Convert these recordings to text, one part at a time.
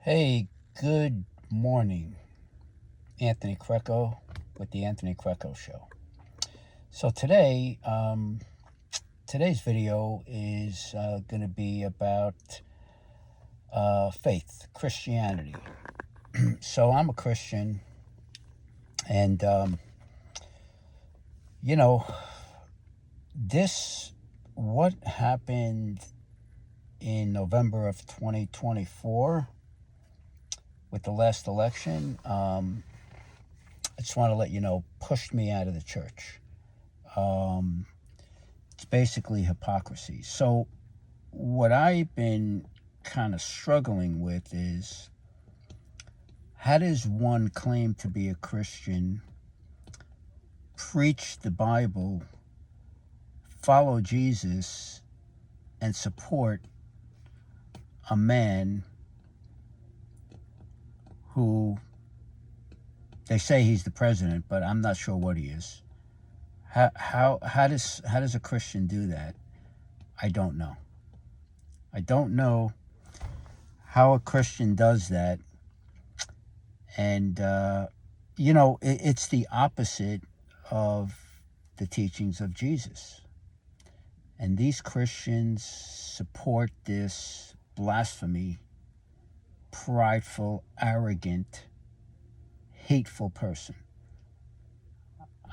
Hey, good morning. Anthony Greco with the Anthony Greco Show. So today's video is going to be about faith, Christianity. So I'm a Christian, and what happened in November of 2024 with the last election. I just want to let you know, pushed me out of the church. It's basically hypocrisy. So what I've been kind of struggling with is, how does one claim to be a Christian, preach the Bible, follow Jesus, and support a man who they say he's the president, but I'm not sure what he is. How does a Christian do that? I don't know. I don't know how a Christian does that. And it's the opposite of the teachings of Jesus. And these Christians support this blasphemy, prideful, arrogant, hateful person.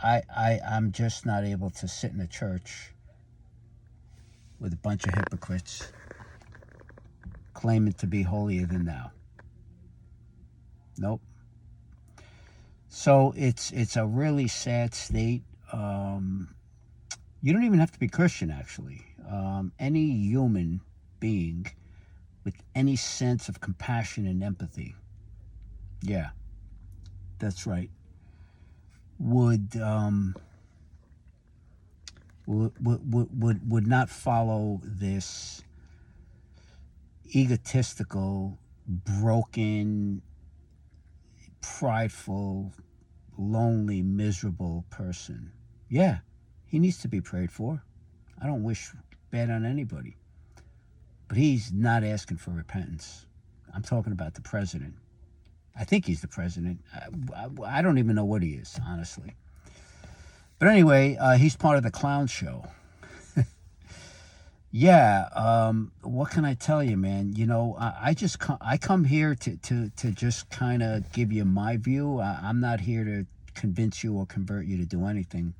I'm just not able to sit in a church with a bunch of hypocrites claiming to be holier than thou. Nope. So it's a really sad state. You don't even have to be Christian, actually. Any human being with any sense of compassion and empathy, yeah, that's right, would not follow this egotistical, broken, prideful, lonely, miserable person. Yeah, he needs to be prayed for. I don't wish bad on anybody. But he's not asking for repentance. I'm talking about the president. I think he's the president. I don't even know what he is, honestly. But anyway, he's part of the clown show. Yeah, what can I tell you, man? I come here to just kind of give you my view. I'm not here to convince you or convert you to do anything.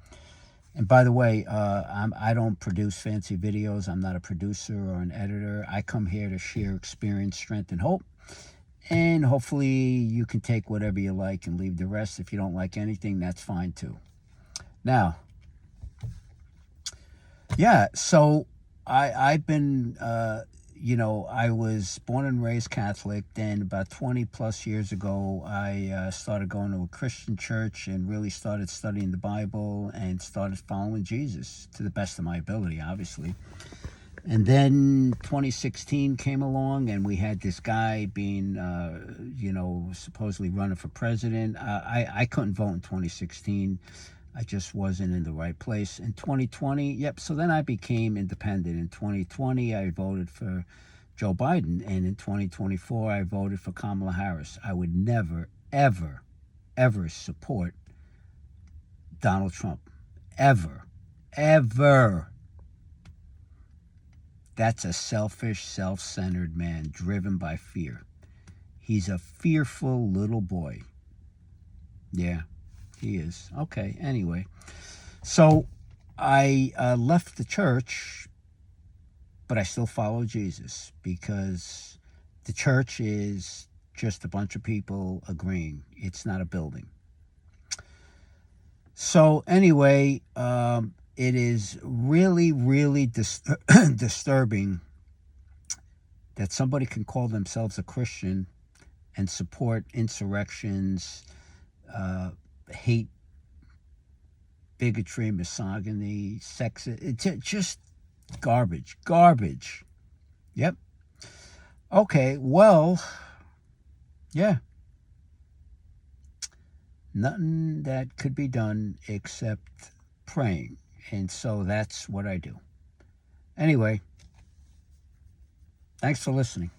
And by the way, I don't produce fancy videos. I'm not a producer or an editor. I come here to share experience, strength, and hope. And hopefully you can take whatever you like and leave the rest. If you don't like anything, that's fine too. Now, yeah, so I've been, I was born and raised Catholic. Then about 20 plus years ago, I started going to a Christian church and really started studying the Bible and started following Jesus to the best of my ability, obviously. And then 2016 came along, and we had this guy being, supposedly running for president. I couldn't vote in 2016. I just wasn't in the right place. In 2020, so then I became independent. In 2020, I voted for Joe Biden. And in 2024, I voted for Kamala Harris. I would never, ever, ever support Donald Trump. Ever. Ever. That's a selfish, self-centered man driven by fear. He's a fearful little boy. Yeah, he is. Okay, anyway. So I left the church, but I still follow Jesus because the church is just a bunch of people agreeing. It's not a building. So anyway, it is really, really disturbing that somebody can call themselves a Christian and support insurrections, hate, bigotry, misogyny, just garbage. Yep. Okay, well, yeah. Nothing that could be done except praying. And so that's what I do. Anyway, thanks for listening.